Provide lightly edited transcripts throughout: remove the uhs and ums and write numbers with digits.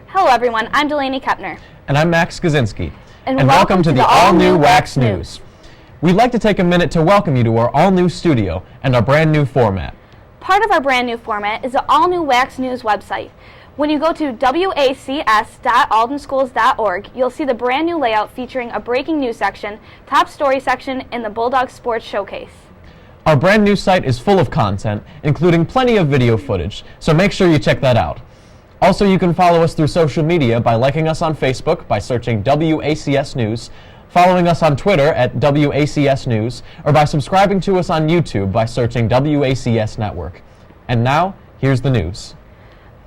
Hello everyone, I'm Delaney Kepner. And I'm Max Kaczynski. And welcome to the all-new Wax News. We'd like to take a minute to welcome you to our all-new studio and our brand new format. Part of our brand new format is the all-new Wax News website. When you go to wacs.aldenschools.org, you'll see the brand new layout featuring a breaking news section, top story section, and the Bulldogs Sports Showcase. Our brand new site is full of content, including plenty of video footage, so make sure you check that out. Also, you can follow us through social media by liking us on Facebook by searching WACS News, following us on Twitter at WACS News, or by subscribing to us on YouTube by searching WACS Network. And now, here's the news.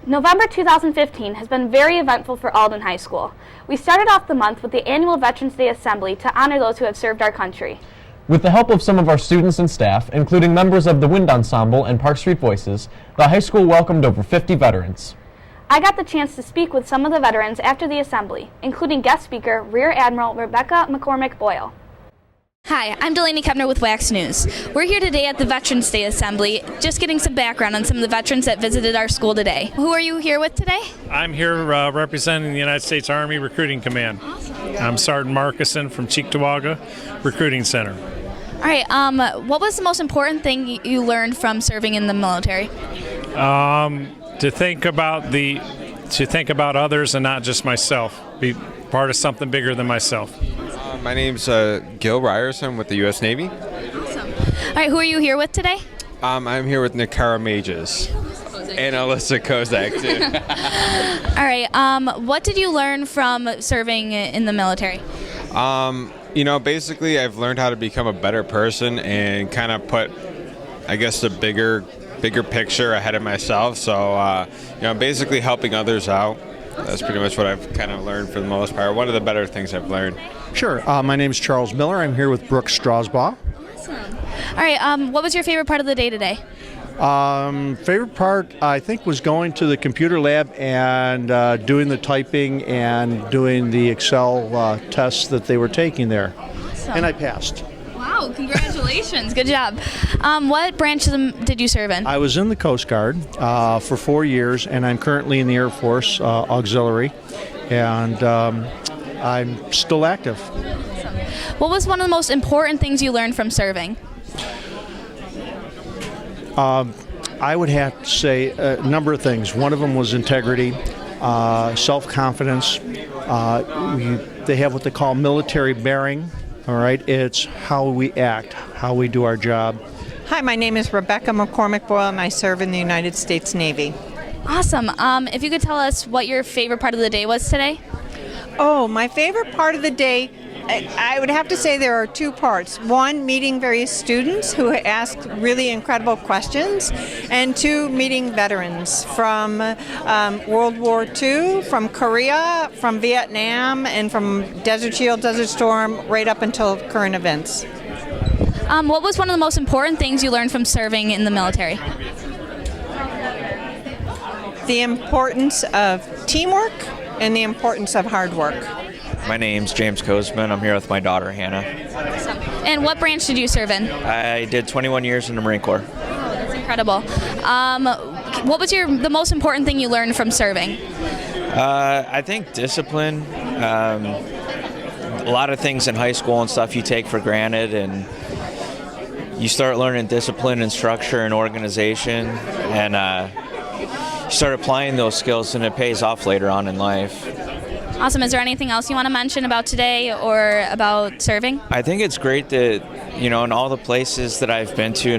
November 2015 has been very eventful for Alden High School. We started off the month with the annual Veterans Day Assembly to honor those who have served our country. With the help of some of our students and staff, including members of the Wind Ensemble and Park Street Voices, the high school welcomed over 50 veterans. I got the chance to speak with some of the veterans after the assembly, including guest speaker Rear Admiral Rebecca McCormick Boyle. Hi, I'm Delaney Kepner with Wax News. We're here today at the Veterans Day Assembly, just getting some background on some of the veterans that visited our school today. Who are you here with today? I'm here representing the United States Army Recruiting Command. Awesome. I'm Sergeant Markison from Cheektowaga Recruiting Center. All right, what was the most important thing you learned from serving in the military? To think about others and not just myself. Be part of something bigger than myself. My name's Gil Ryerson with the U.S. Navy. Awesome. All right, who are you here with today? I'm here with Nicara Mages and Alyssa Kozak too. All right, what did you learn from serving in the military? Basically I've learned how to become a better person and kind of put, I guess, the bigger picture ahead of myself. So, basically helping others out. That's pretty much what I've kind of learned for the most part. One of the better things I've learned. Sure. My name is Charles Miller. I'm here with Brooke Strasbaugh. Awesome. All right, what was your favorite part of the day today? Favorite part, I think, was going to the computer lab and doing the typing and doing the Excel tests that they were taking there. Awesome. And I passed. Wow, congratulations. Good job. What branch did you serve in? I was in the Coast Guard for 4 years, and I'm currently in the Air Force Auxiliary, and I'm still active. Awesome. What was one of the most important things you learned from serving? I would have to say a number of things. One of them was integrity, self-confidence. They have what they call military bearing. All right, it's how we act, how we do our job. Hi, my name is Rebecca McCormick Boyle, and I serve in the United States Navy. Awesome. If you could tell us what your favorite part of the day was today? Oh, my favorite part of the day, I would have to say there are two parts. One, meeting various students who ask really incredible questions, and two, meeting veterans from World War II, from Korea, from Vietnam, and from Desert Shield, Desert Storm, right up until current events. What was one of the most important things you learned from serving in the military? The importance of teamwork and the importance of hard work. My name's James Kozman. I'm here with my daughter, Hannah. Awesome. And what branch did you serve in? I did 21 years in the Marine Corps. Oh, that's incredible. What was the most important thing you learned from serving? I think discipline. A lot of things in high school and stuff you take for granted, and you start learning discipline and structure and organization, and you start applying those skills, and it pays off later on in life. Awesome. Is there anything else you want to mention about today or about serving? I think it's great that, in all the places that I've been to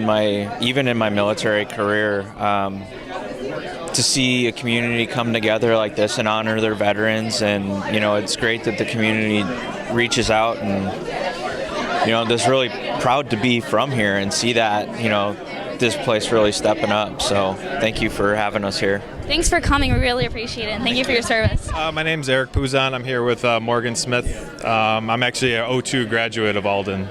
even in my military career, to see a community come together like this and honor their veterans, and, it's great that the community reaches out, and, just really proud to be from here and see that, this place really stepping up. So thank you for having us here. Thanks for coming. We really appreciate it. And thank you for your service. My name's Eric Puzan. I'm here with Morgan Smith. I'm actually an 02 graduate of Alden.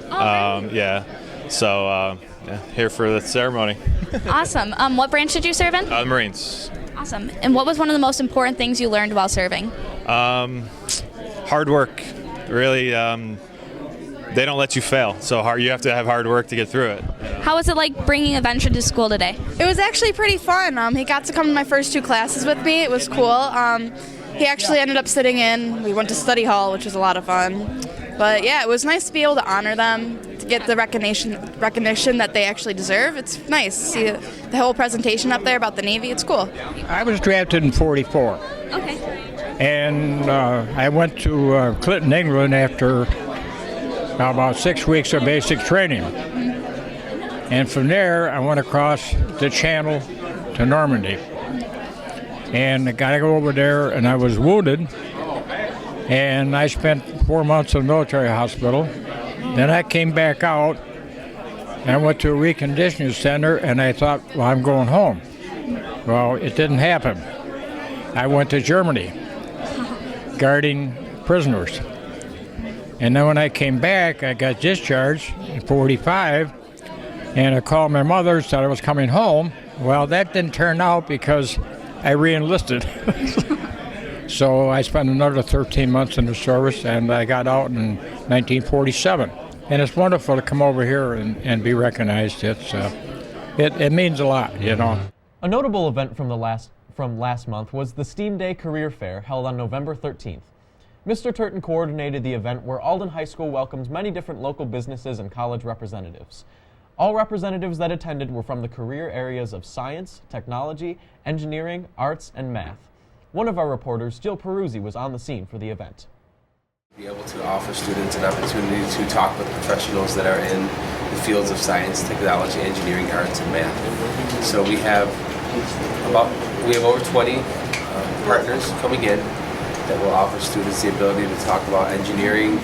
Here for the ceremony. Awesome. What branch did you serve in? The Marines. Awesome. And what was one of the most important things you learned while serving? Hard work. Really they don't let you fail. So you have to have hard work to get through it. How was it like bringing a veteran to school today? It was actually pretty fun. He got to come to my first 2 classes with me. It was cool. He actually ended up sitting in. We went to study hall, which was a lot of fun. But yeah, it was nice to be able to honor them, to get the recognition that they actually deserve. It's nice to see the whole presentation up there about the Navy. It's cool. I was drafted in '44. Okay. And I went to Clinton, England after about 6 weeks of basic training. And from there, I went across the Channel to Normandy. And I got to go over there, and I was wounded. And I spent 4 months in a military hospital. Then I came back out, and I went to a reconditioning center, and I thought, well, I'm going home. Well, it didn't happen. I went to Germany, guarding prisoners. And then when I came back, I got discharged in '45, and I called my mother, said I was coming home. Well, that didn't turn out because I re-enlisted. So I spent another 13 months in the service, and I got out in 1947. And it's wonderful to come over here and be recognized. It means a lot, you know. A notable event from last month was the STEAM Day Career Fair held on November 13th. Mr. Turton coordinated the event where Alden High School welcomes many different local businesses and college representatives. All representatives that attended were from the career areas of science, technology, engineering, arts, and math. One of our reporters, Jill Peruzzi, was on the scene for the event. Be able to offer students an opportunity to talk with professionals that are in the fields of science, technology, engineering, arts, and math. So we have over 20 partners coming in that will offer students the ability to talk about engineering,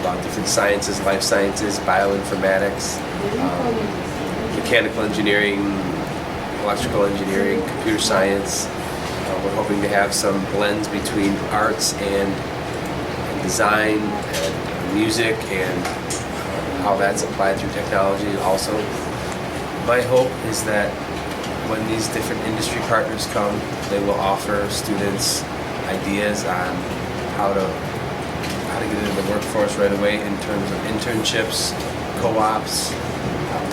about different sciences, life sciences, bioinformatics, mechanical engineering, electrical engineering, computer science. We're hoping to have some blends between arts and design and music and how that's applied through technology also. My hope is that when these different industry partners come, they will offer students ideas on how to get into the workforce right away in terms of internships, co-ops,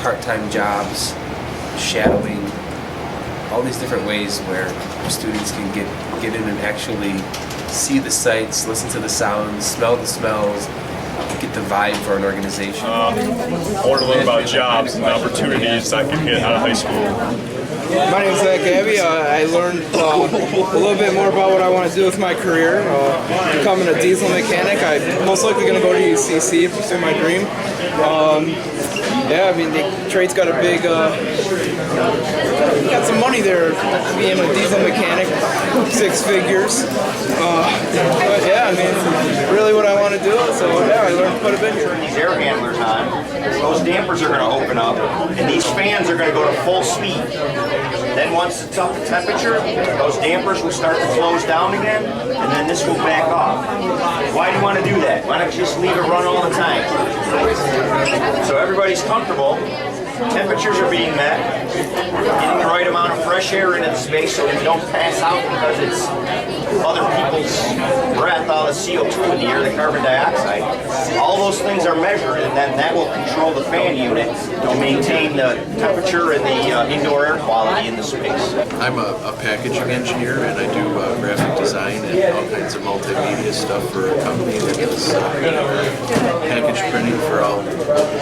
part-time jobs, shadowing, all these different ways where students can get in and actually see the sights, listen to the sounds, smell the smells, get the vibe for an organization. I want to learn about jobs and opportunities I can get out of high school. My name is Zach Abbey. I learned a little bit more about what I want to do with my career. Becoming a diesel mechanic. I'm most likely going to go to UCC to pursue my dream. Yeah, I mean, the trade's got a big, got some money there being a diesel mechanic, 6 figures. But yeah, I mean, really what I want to do. So yeah, I learned quite a bit here. These air handlers on, those dampers are going to open up, and these fans are going to go to full speed. Then once it's up to temperature, those dampers will start to close down again, and then this will back off. Why do you want to do that? Why not just leave it run all the time? So everybody's comfortable, temperatures are being met, getting the right amount of fresh air into the space so that you don't pass out because it's other people's breath, all the CO2 in the air, the carbon dioxide. All those things are measured, and then that will control the fan unit to maintain the temperature and the indoor air quality in the space. I'm a packaging engineer, and I do graphic design and all kinds of multimedia stuff for a company that does package printing for all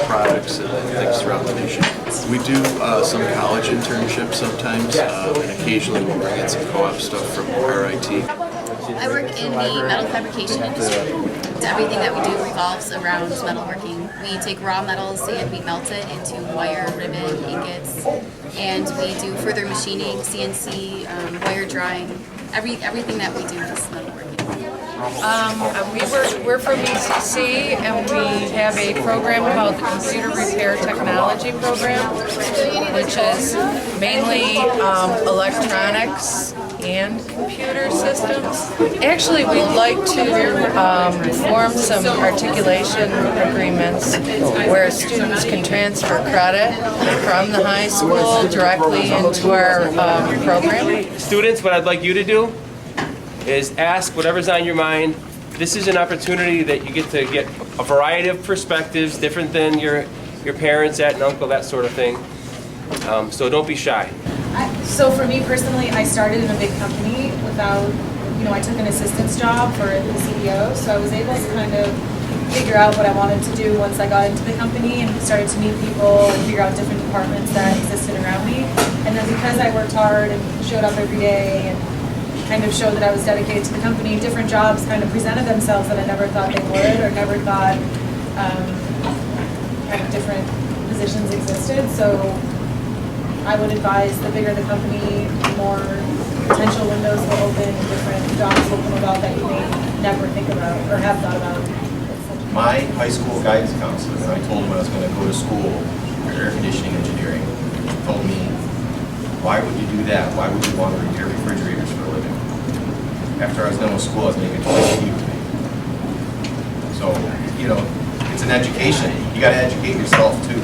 products and things throughout the nation. We do some college internships sometimes, and occasionally we'll bring in some co-op stuff from RIT. I work in the metal fabrication industry. Everything that we do revolves around metalworking. We take raw metals and we melt it into wire, ribbon, ingots, and we do further machining, CNC, wire drawing. Everything that we do is metalworking. We're from ECC, and we have a program called the Computer Repair Technology Program, which is mainly electronics and computer systems. Actually, we'd like to form some articulation agreements where students can transfer credit from the high school directly into our program. Students, what I'd like you to do is ask whatever's on your mind this is an opportunity that you get to get a variety of perspectives, different than your parents, aunt and uncle, that sort of thing. So don't be shy. So for me personally, I started in a big company without, I took an assistant's job for the CEO, so I was able to kind of figure out what I wanted to do once I got into the company and started to meet people and figure out different departments that existed around me. And then because I worked hard and showed up every day and kind of showed that I was dedicated to the company, different jobs kind of presented themselves that I never thought they would, or never thought kind of different positions existed. So I would advise the bigger the company, the more potential windows will open and different jobs will come about that you may never think about or have thought about. My high school guidance counselor, when I told him I was going to go to school for air conditioning engineering, told me, why would you do that? Why would you want to repair refrigerators for a living? After I was done with school, I was making twice a week. So, it's an education. You got to educate yourself too.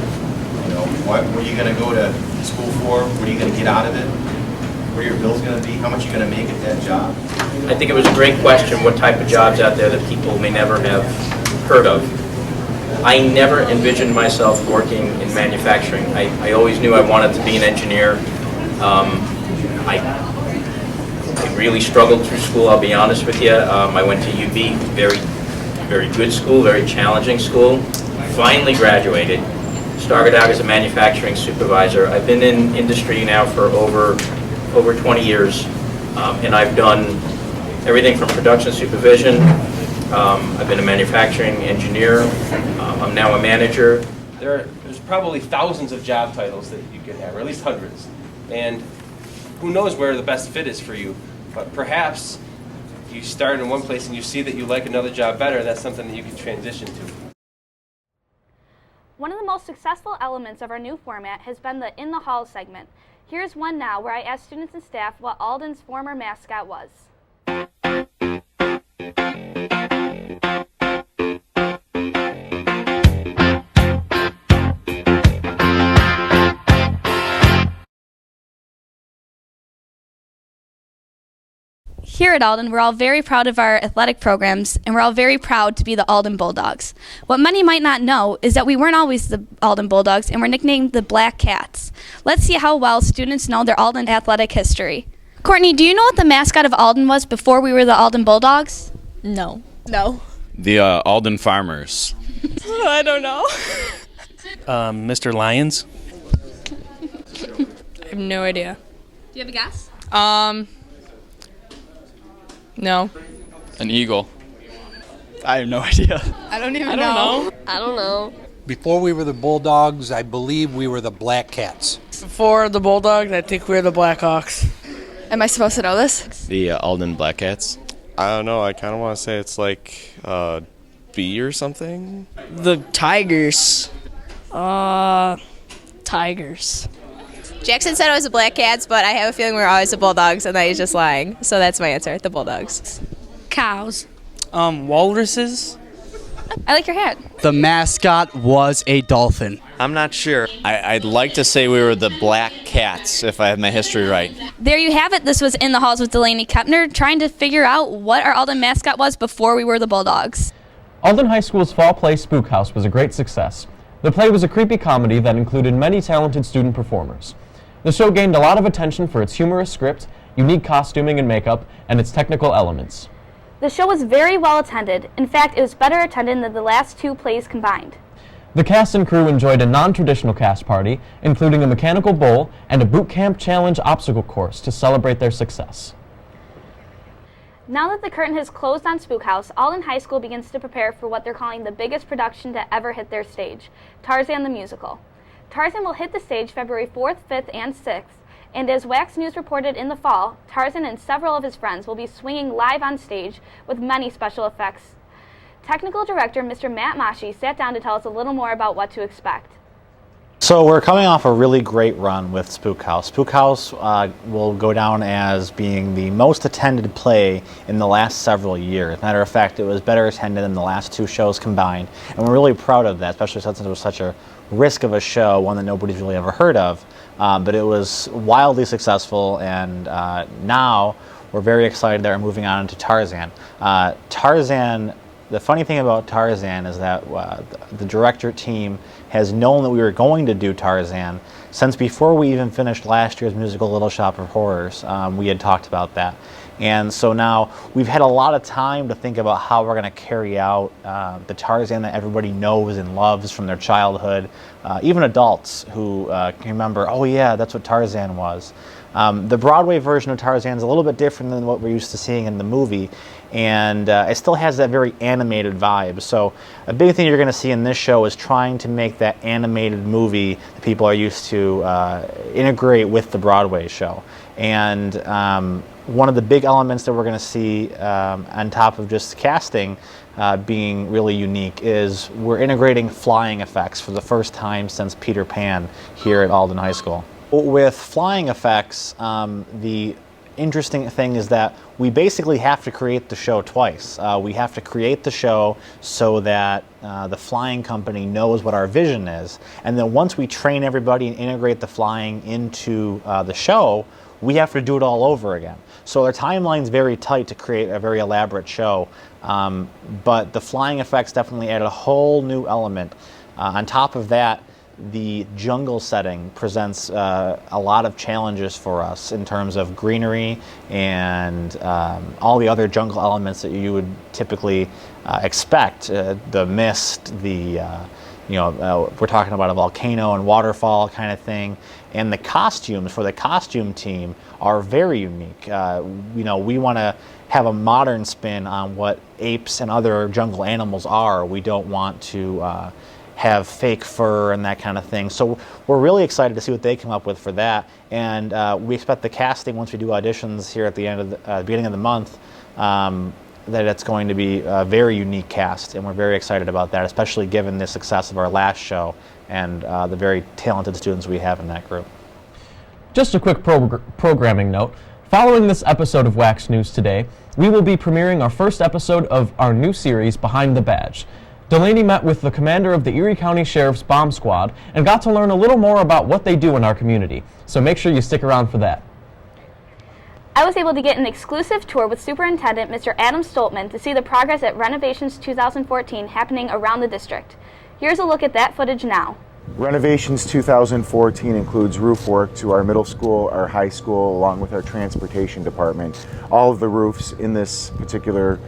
What are you going to go to school for? What are you going to get out of it? What are your bills going to be? How much are you going to make at that job? I think it was a great question, what type of jobs out there that people may never have heard of. I never envisioned myself working in manufacturing. I always knew I wanted to be an engineer. I really struggled through school, I'll be honest with you. I went to UB, very good school, very challenging school. Finally graduated. Started out as a manufacturing supervisor. I've been in industry now for over 20 years, and I've done everything from production supervision. I've been a manufacturing engineer. I'm now a manager. There's probably thousands of job titles that you could have, or at least hundreds. And who knows where the best fit is for you. But perhaps you start in one place and you see that you like another job better, that's something that you can transition to. One of the most successful elements of our new format has been the In the Hall segment. Here's one now where I asked students and staff what Alden's former mascot was. Here at Alden, we're all very proud of our athletic programs, and we're all very proud to be the Alden Bulldogs. What many might not know is that we weren't always the Alden Bulldogs, and we're nicknamed the Black Cats. Let's see how well students know their Alden athletic history. Courtney, do you know what the mascot of Alden was before we were the Alden Bulldogs? No. The Alden Farmers. I don't know. Mr. Lyons? I have no idea. Do you have a guess? No. An eagle. I have no idea. I don't even know. I don't know. Before we were the Bulldogs, I believe we were the Black Cats. Before the Bulldogs, I think we were the Blackhawks. Am I supposed to know this? The Alden Black Cats. I don't know. I kind of want to say it's like B or something. The Tigers. Tigers. Jackson said it was the Black Cats, but I have a feeling we were always the Bulldogs, and that he's just lying. So that's my answer, the Bulldogs. Cows. Walruses. I like your hat. The mascot was a dolphin. I'm not sure. I'd like to say we were the Black Cats, if I have my history right. There you have it. This was In the Halls with Delaney Kepner, trying to figure out what our Alden mascot was before we were the Bulldogs. Alden High School's fall play Spook House was a great success. The play was a creepy comedy that included many talented student performers. The show gained a lot of attention for its humorous script, unique costuming and makeup, and its technical elements. The show was very well attended. In fact, it was better attended than the last two plays combined. The cast and crew enjoyed a non-traditional cast party, including a mechanical bull and a boot camp challenge obstacle course to celebrate their success. Now that the curtain has closed on Spook House, Alden High School begins to prepare for what they're calling the biggest production to ever hit their stage, Tarzan the Musical. Tarzan will hit the stage February 4th, 5th, and 6th, and as Wax News reported in the fall, Tarzan and several of his friends will be swinging live on stage with many special effects. Technical director Mr. Matt Mashi sat down to tell us a little more about what to expect. So we're coming off a really great run with Spook House. Spook House will go down as being the most attended play in the last several years. As a matter of fact, it was better attended than the last two shows combined, and we're really proud of that, especially since it was such a risk of a show, one that nobody's really ever heard of. But it was wildly successful, and now we're very excited that we're moving on to Tarzan. Tarzan, the funny thing about Tarzan is that the director team has known that we were going to do Tarzan since before we even finished last year's musical Little Shop of Horrors. We had talked about that. And so now we've had a lot of time to think about how we're going to carry out the Tarzan that everybody knows and loves from their childhood, even adults who can remember, oh yeah, that's what Tarzan was. The Broadway version of Tarzan is a little bit different than what we're used to seeing in the movie, and it still has that very animated vibe. So a big thing you're going to see in this show is trying to make that animated movie that people are used to integrate with the Broadway show. And one of the big elements that we're going to see on top of just casting being really unique is we're integrating flying effects for the first time since Peter Pan here at Alden High School. With flying effects, the interesting thing is that we basically have to create the show twice. We have to create the show so that the flying company knows what our vision is, and then once we train everybody and integrate the flying into the show, we have to do it all over again. So our timeline's very tight to create a very elaborate show, but the flying effects definitely added a whole new element. On top of that, the jungle setting presents a lot of challenges for us in terms of greenery and all the other jungle elements that you would typically expect. The mist, we're talking about a volcano and waterfall kind of thing. And the costumes for the costume team are very unique. We want to have a modern spin on what apes and other jungle animals are. We don't want to have fake fur and that kind of thing. So we're really excited to see what they come up with for that. And we expect the casting, once we do auditions here at the end of the beginning of the month, that it's going to be a very unique cast, and we're very excited about that, especially given the success of our last show and the very talented students we have in that group. Just a quick programming note. Following this episode of Wax News today, we will be premiering our first episode of our new series, Behind the Badge. Delaney met with the commander of the Erie County Sheriff's Bomb Squad and got to learn a little more about what they do in our community, so make sure you stick around for that. I was able to get an exclusive tour with Superintendent Mr. Adam Stoltman to see the progress at Renovations 2014 happening around the district. Here's a look at that footage now. Renovations 2014 includes roof work to our middle school, our high school, along with our transportation department. All of the roofs in this particular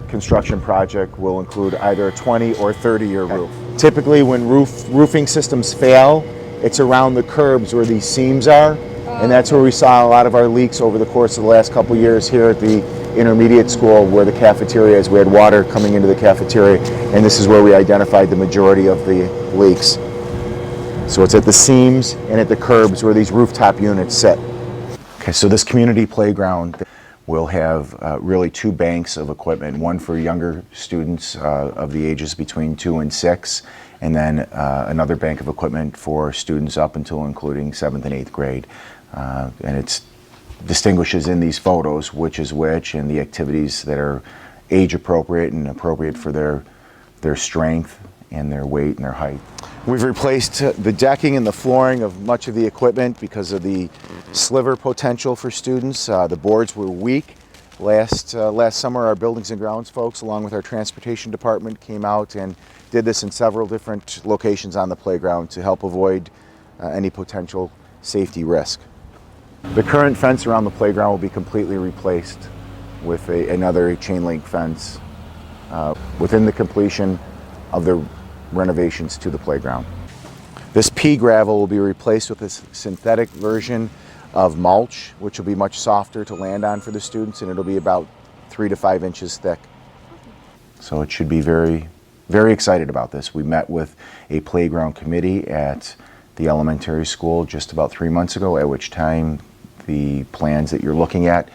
construction project will include either a 20 or 30-year roof. Typically when roofing systems fail, it's around the curbs where these seams are, and that's where we saw a lot of our leaks over the course of the last couple years here at the intermediate school where the cafeteria is. We had water coming into the cafeteria, and this is where we identified the majority of the leaks. So it's at the seams and at the curbs where these rooftop units sit. Okay, so this community playground will have really two banks of equipment, one for younger students of the ages between 2 and 6, and then another bank of equipment for students up until including 7th and 8th grade. And it distinguishes in these photos which is which and the activities that are age appropriate and appropriate for their strength and their weight and their height. We've replaced the decking and the flooring of much of the equipment because of the sliver potential for students. The boards were weak. Last summer, our buildings and grounds folks, along with our transportation department, came out and did this in several different locations on the playground to help avoid any potential safety risk. The current fence around the playground will be completely replaced with another chain link fence within the completion of the renovations to the playground. This pea gravel will be replaced with this synthetic version of mulch, which will be much softer to land on for the students, and it'll be about 3 to 5 inches thick. So it should be very, very excited about this. We met with a playground committee at the elementary school just about 3 months ago, at which time the plans that you're looking at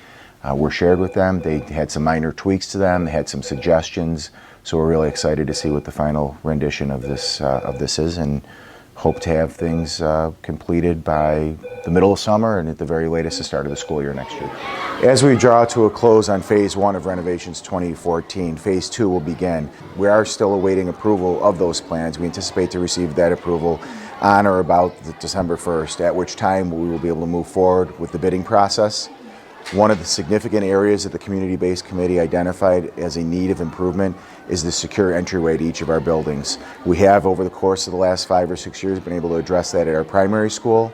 were shared with them. They had some minor tweaks to them, they had some suggestions, so we're really excited to see what the final rendition of this is, and hope to have things completed by the middle of summer and at the very latest the start of the school year next year. As we draw to a close on Phase 1 of Renovations 2014, Phase 2 will begin. We are still awaiting approval of those plans. We anticipate to receive that approval on or about December 1st, at which time we will be able to move forward with the bidding process. One of the significant areas that the Community-Based Committee identified as a need of improvement is the secure entryway to each of our buildings. We have, over the course of the last 5 or 6 years, been able to address that at our primary school.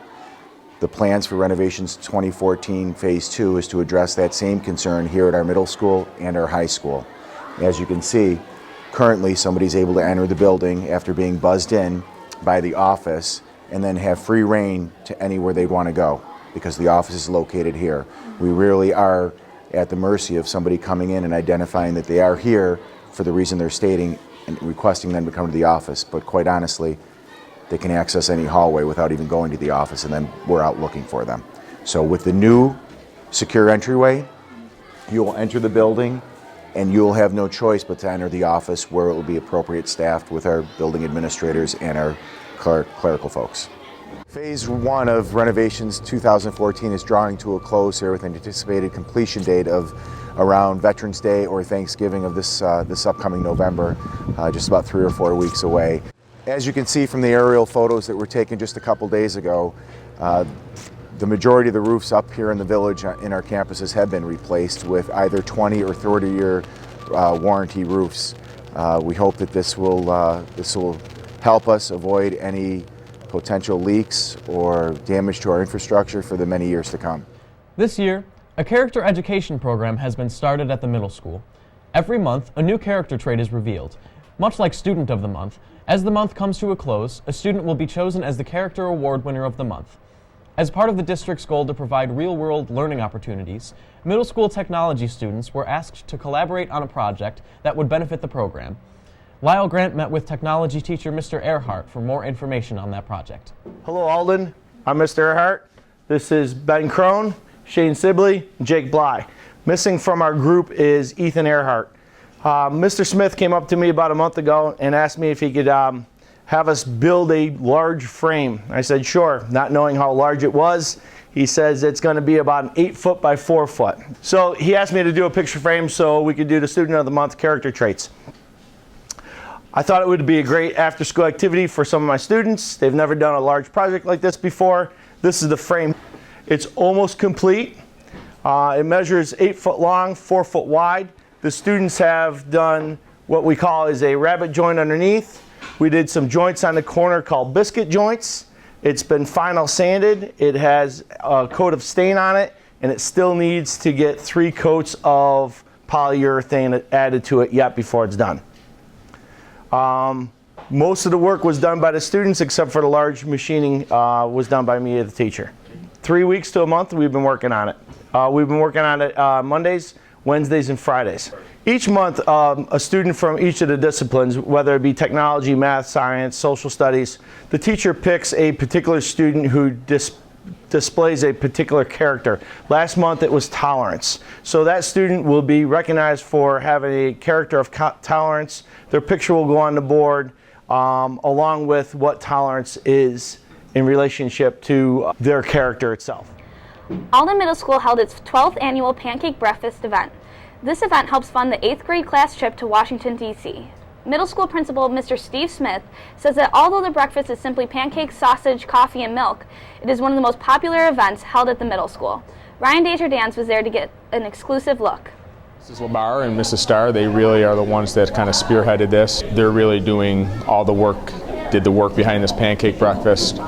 The plans for renovations 2014 Phase 2 is to address that same concern here at our middle school and our high school. As you can see, currently somebody's able to enter the building after being buzzed in by the office and then have free reign to anywhere they want to go because the office is located here. We really are at the mercy of somebody coming in and identifying that they are here for the reason they're stating and requesting them to come to the office. But quite honestly, they can access any hallway without even going to the office, and then we're out looking for them. So with the new secure entryway, you will enter the building and you'll have no choice but to enter the office where it will be appropriate staffed with our building administrators and our clerical folks. Phase 1 of renovations 2014 is drawing to a close here with an anticipated completion date of around Veterans Day or Thanksgiving of this upcoming November, just about 3 or 4 weeks away. As you can see from the aerial photos that were taken just a couple days ago, the majority of the roofs up here in the village in our campuses have been replaced with either 20 or 30-year warranty roofs. We hope that this will help us avoid any potential leaks or damage to our infrastructure for the many years to come. This year, a character education program has been started at the middle school. Every month, a new character trait is revealed. Much like Student of the Month, as the month comes to a close, a student will be chosen as the Character Award winner of the month. As part of the district's goal to provide real-world learning opportunities, middle school technology students were asked to collaborate on a project that would benefit the program. Lyle Grant met with technology teacher Mr. Earhart for more information on that project. Hello Alden, I'm Mr. Earhart. This is Ben Crone, Shane Sibley, and Jake Bly. Missing from our group is Ethan Earhart. Mr. Smith came up to me about a month ago and asked me if he could have us build a large frame. I said, sure, not knowing how large it was. He says it's going to be about an 8 foot by 4 foot. So he asked me to do a picture frame so we could do the Student of the Month character traits. I thought it would be a great after-school activity for some of my students. They've never done a large project like this before. This is the frame. It's almost complete. It measures 8 foot long, 4 foot wide. The students have done what we call is a rabbet joint underneath. We did some joints on the corner called biscuit joints. It's been final sanded. It has a coat of stain on it, and it still needs to get 3 coats of polyurethane added to it yet before it's done. Most of the work was done by the students except for the large machining was done by me, the teacher. 3 weeks to a month we've been working on it. We've been working on it Mondays, Wednesdays, and Fridays. Each month, a student from each of the disciplines, whether it be technology, math, science, social studies, the teacher picks a particular student who displays a particular character. Last month it was tolerance. So that student will be recognized for having a character of tolerance. Their picture will go on the board along with what tolerance is in relationship to their character itself. Alden Middle School held its 12th annual Pancake Breakfast event. This event helps fund the 8th grade class trip to Washington, D.C. Middle school principal Mr. Steve Smith says that although the breakfast is simply pancakes, sausage, coffee, and milk, it is one of the most popular events held at the middle school. Ryan Desjardins was there to get an exclusive look. Mrs. Labar and Mrs. Starr, they really are the ones that kind of spearheaded this. They're really doing all the work, did the work behind this pancake breakfast.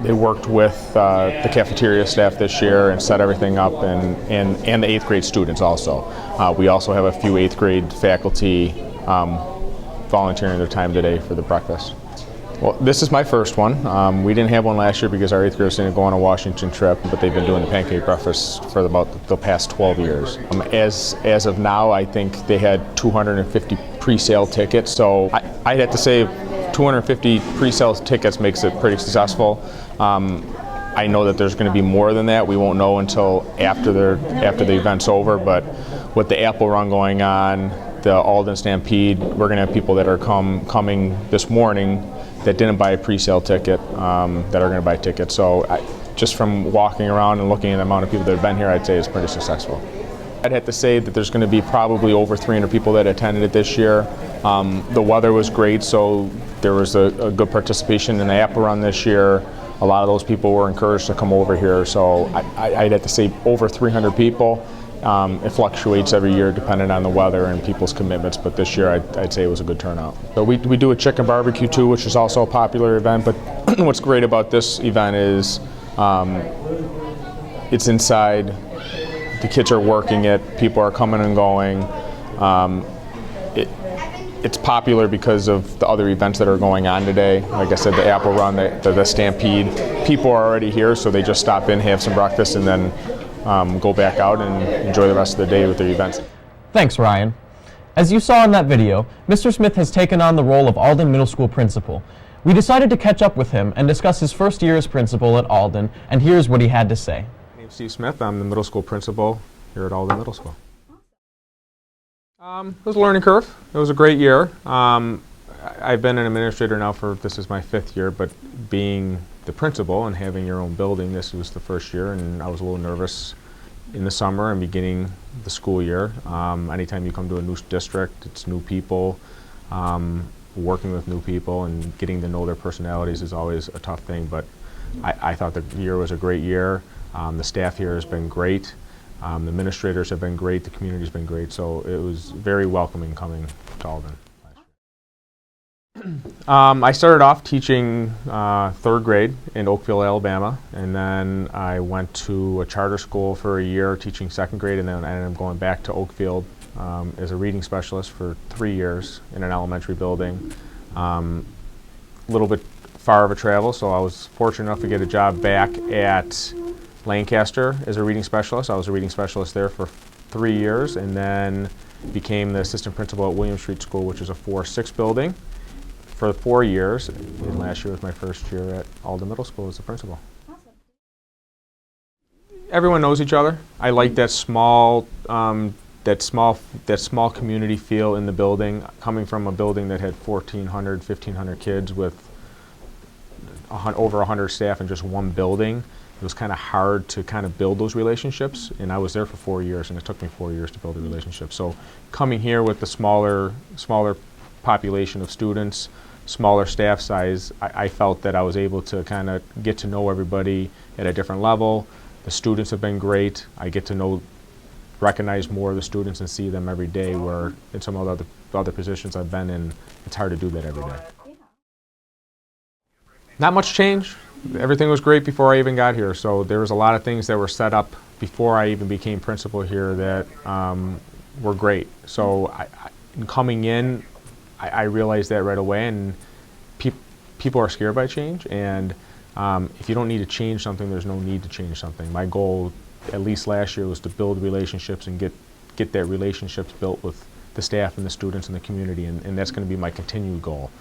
They worked with the cafeteria staff this year and set everything up, and the 8th grade students also. We also have a few 8th grade faculty volunteering their time today for the breakfast. Well, this is my first one. We didn't have one last year because our 8th graders didn't go on a Washington trip, but they've been doing the pancake breakfast for about the past 12 years. As of now, I think they had 250 pre-sale tickets, so I'd have to say 250 pre-sale tickets makes it pretty successful. I know that there's going to be more than that. We won't know until after the event's over, but with the Apple Run going on, the Alden Stampede, we're going to have people that are coming this morning that didn't buy a pre-sale ticket that are going to buy tickets. So just from walking around and looking at the amount of people that have been here, I'd say it's pretty successful. I'd have to say that there's going to be probably over 300 people that attended it this year. The weather was great, so there was a good participation in the Apple Run this year. a lot of those people were encouraged to come over here. So I'd have to say over 300 people. It fluctuates every year depending on the weather and people's commitments, but this year I'd say it was a good turnout. So we do a chicken barbecue too, which is also a popular event, but what's great about this event is it's inside, the kids are working it, people are coming and going. It's popular because of the other events that are going on today. Like I said, the Apple Run, the Stampede. People are already here, so they just stop in, have some breakfast, and then go back out and enjoy the rest of the day with their events. Thanks, Ryan. As you saw in that video, Mr. Smith has taken on the role of Alden Middle School principal. We decided to catch up with him and discuss his first year as principal at Alden, and here's what he had to say. My name's Steve Smith. I'm the middle school principal here at Alden Middle School. It was a learning curve. It was a great year. I've been an administrator now this is my 5th year, but being the principal and having your own building, this was the first year, and I was a little nervous in the summer and beginning the school year. Anytime you come to a new district, it's new people, working with new people and getting to know their personalities is always a tough thing, but I thought the year was a great year. The staff here has been great. The administrators have been great. The community's been great. So it was very welcoming coming to Alden. I started off teaching 3rd grade in Oakville, Alabama, and then I went to a charter school for a year teaching 2nd grade, and then I ended up going back to Oakfield as a reading specialist for 3 years in an elementary building. A little bit far of a travel, so I was fortunate enough to get a job back at Lancaster as a reading specialist. I was a reading specialist there for 3 years, and then became the assistant principal at William Street School, which is a 4-6 building, for 4 years. And last year was my first year at Alden Middle School as a principal. Awesome. Everyone knows each other. I like that small community feel in the building. Coming from a building that had 1,400, 1,500 kids with over 100 staff in just one building, it was kind of hard to kind of build those relationships, and I was there for 4 years, and it took me 4 years to build a relationship. So coming here with the smaller population of students, smaller staff size, I felt that I was able to kind of get to know everybody at a different level. The students have been great. I get to recognize more of the students and see them every day, where in some of the other positions I've been in, it's hard to do that every day. Not much change. Everything was great before I even got here, so there was a lot of things that were set up before I even became principal here that were great. So in coming in, I realized that right away, and people are scared by change, and if you don't need to change something, there's no need to change something. My goal, at least last year, was to build relationships and get that relationships built with the staff and the students and the community, and that's going to be my continued goal.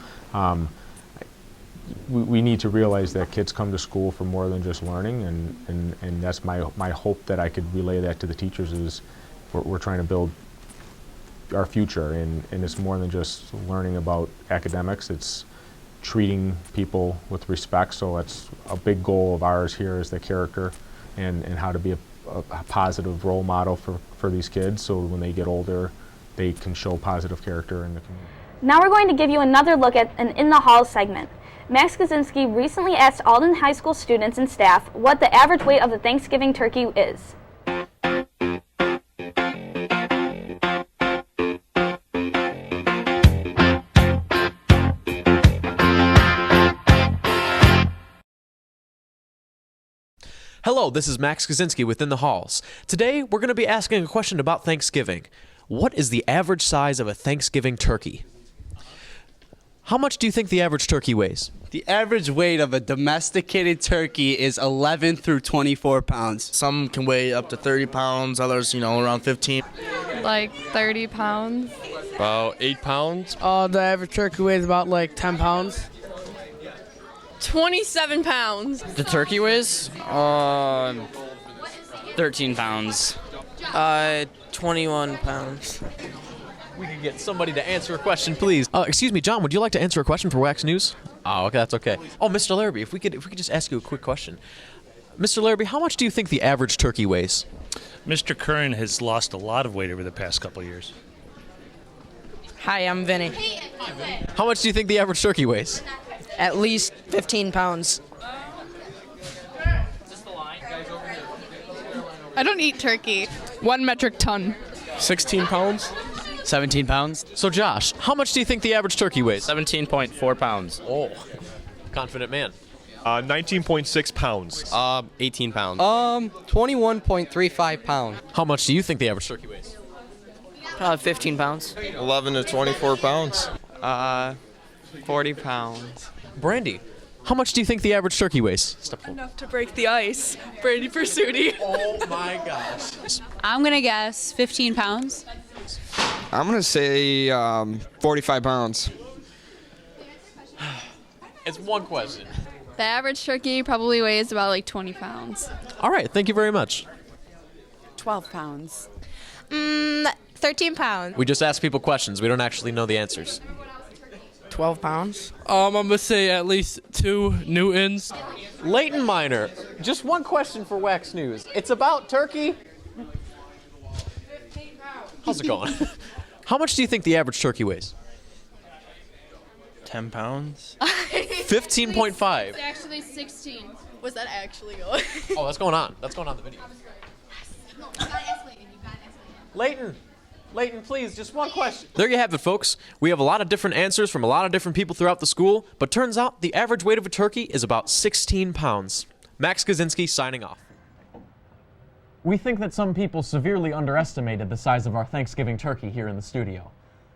We need to realize that kids come to school for more than just learning, and that's my hope that I could relay that to the teachers. Is we're trying to build our future, and it's more than just learning about academics. It's treating people with respect. So that's a big goal of ours here, is the character and how to be a positive role model for these kids, so when they get older they can show positive character in the community. Now we're going to give you another look at an In the Halls segment. Max Kaczynski recently asked Alden High School students and staff what the average weight of the Thanksgiving turkey is. Hello, this is Max Kaczynski with In the Halls. Today, we're going to be asking a question about Thanksgiving. What is the average size of a Thanksgiving turkey? How much do you think the average turkey weighs? The average weight of a domesticated turkey is 11 through 24 pounds. Some can weigh up to 30 pounds, others, around 15. Like 30 pounds. About 8 pounds. The average turkey weighs about 10 pounds. 27 pounds. The turkey weighs 13 pounds. 21 pounds. We can get somebody to answer a question, please. Excuse me, John, would you like to answer a question for Wax News? Oh, okay, that's okay. Oh, Mr. Larrabee, if we could just ask you a quick question. Mr. Larrabee, how much do you think the average turkey weighs? Mr. Kern has lost a lot of weight over the past couple of years. Hi, I'm Vinny. How much do you think the average turkey weighs? At least 15 pounds. I don't eat turkey. 1 metric ton. 16 pounds? 17 pounds. So Josh, how much do you think the average turkey weighs? 17.4 pounds. Oh, confident man. 19.6 pounds. 18 pounds. 21.35 pounds. How much do you think the average turkey weighs? Probably 15 pounds. 11 to 24 pounds. 40 pounds. Brandy, how much do you think the average turkey weighs? Step forward. Enough to break the ice. Brandy Pursuti. Oh my gosh. I'm going to guess 15 pounds. I'm going to say 45 pounds. It's one question. The average turkey probably weighs about like 20 pounds. All right, thank you very much. 12 pounds. 13 pounds. We just ask people questions. We don't actually know the answers. 12 pounds. I'm going to say at least 2 newtons. Leighton Minor, just one question for Wax News. It's about turkey. How's it going? How much do you think the average turkey weighs? 10 pounds. 15.5. It's actually 16. Was that actually going? Oh, that's going on. That's going on the video. Leighton, please, just one question. There you have it, folks. We have a lot of different answers from a lot of different people throughout the school, but turns out the average weight of a turkey is about 16 pounds. Max Kaczynski signing off. We think that some people severely underestimated the size of our Thanksgiving turkey here in the studio.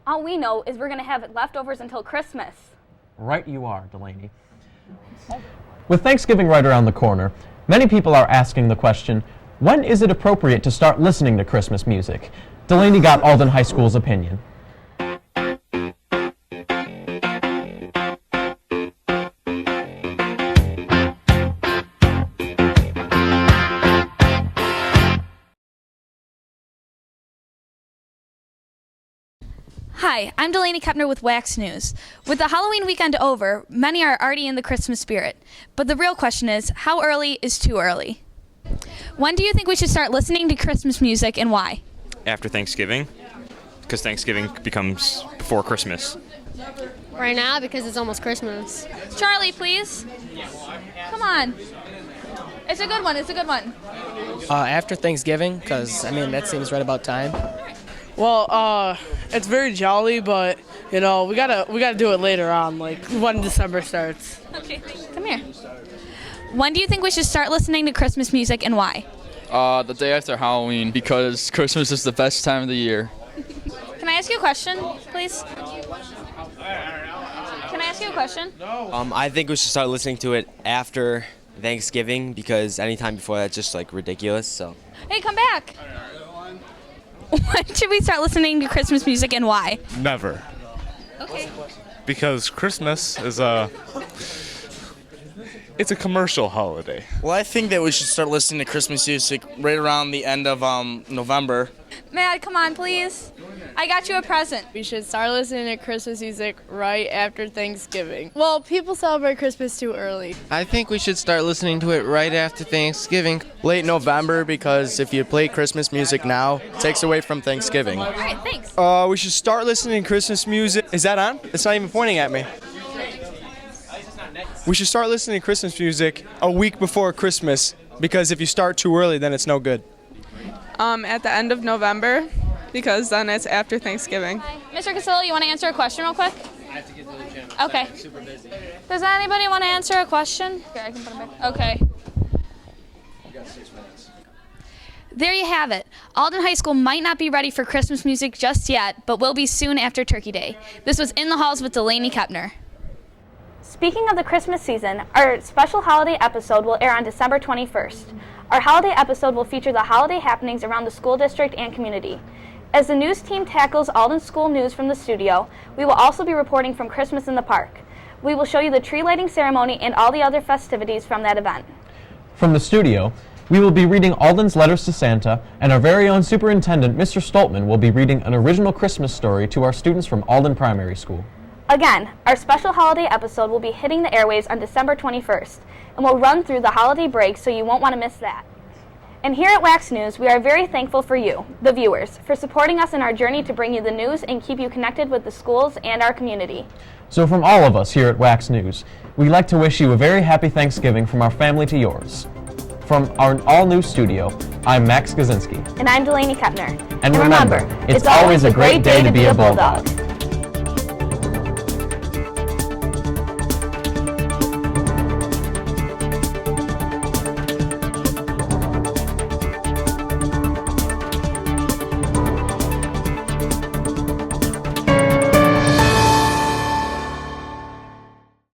All we know is we're going to have leftovers until Christmas. Right you are, Delaney. With Thanksgiving right around the corner, many people are asking the question, when is it appropriate to start listening to Christmas music? Delaney got Alden High School's opinion. Hi, I'm Delaney Kepner with Wax News. With the Halloween weekend over, many are already in the Christmas spirit. But the real question is, how early is too early? When do you think we should start listening to Christmas music and why? After Thanksgiving, because Thanksgiving becomes before Christmas. Right now, because it's almost Christmas. Charlie, please. Come on. It's a good one. It's a good one. After Thanksgiving, because, I mean, that seems right about time. Well, it's very jolly, but you know we gotta do it later on, like when December starts. Okay, come here. When do you think we should start listening to Christmas music and why? The day after Halloween, because Christmas is the best time of the year. Can I ask you a question, please? Can I ask you a question? I think we should start listening to it after Thanksgiving because anytime before that's just like ridiculous. So. Hey, come back. When should we start listening to Christmas music and why? Never. Okay. Because Christmas is it's a commercial holiday. Well, I think that we should start listening to Christmas music right around the end of November. Matt, come on, please. I got you a present. We should start listening to Christmas music right after Thanksgiving. Well, people celebrate Christmas too early. I think we should start listening to it right after Thanksgiving. Late November, because if you play Christmas music now, it takes away from Thanksgiving. All right, thanks. We should start listening to Christmas music. Is that on? It's not even pointing at me. We should start listening to Christmas music a week before Christmas, because if you start too early, then it's no good. At the end of November, because then it's after Thanksgiving. Mr. Casillo, you want to answer a question real quick? I have to get to the gym. Okay. I'm super busy. Does anybody want to answer a question? Here, I can put them back. Okay. You got 6 minutes. There you have it. Alden High School might not be ready for Christmas music just yet, but will be soon after Turkey Day. This was In the Halls with Delaney Kepner. Speaking of the Christmas season, our special holiday episode will air on December 21st. Our holiday episode will feature the holiday happenings around the school district and community. As the news team tackles Alden School news from the studio, we will also be reporting from Christmas in the Park. We will show you the tree lighting ceremony and all the other festivities from that event. From the studio, we will be reading Alden's letters to Santa, and our very own superintendent, Mr. Stoltman, will be reading an original Christmas story to our students from Alden Primary School. Again, our special holiday episode will be hitting the airwaves on December 21st, and we'll run through the holiday break so you won't want to miss that. And here at Wax News, we are very thankful for you, the viewers, for supporting us in our journey to bring you the news and keep you connected with the schools and our community. So from all of us here at Wax News, we'd like to wish you a very happy Thanksgiving from our family to yours. From our all-new studio, I'm Max Gazinski. And I'm Delaney Kepner. And remember, it's always a great day to be a Bulldog.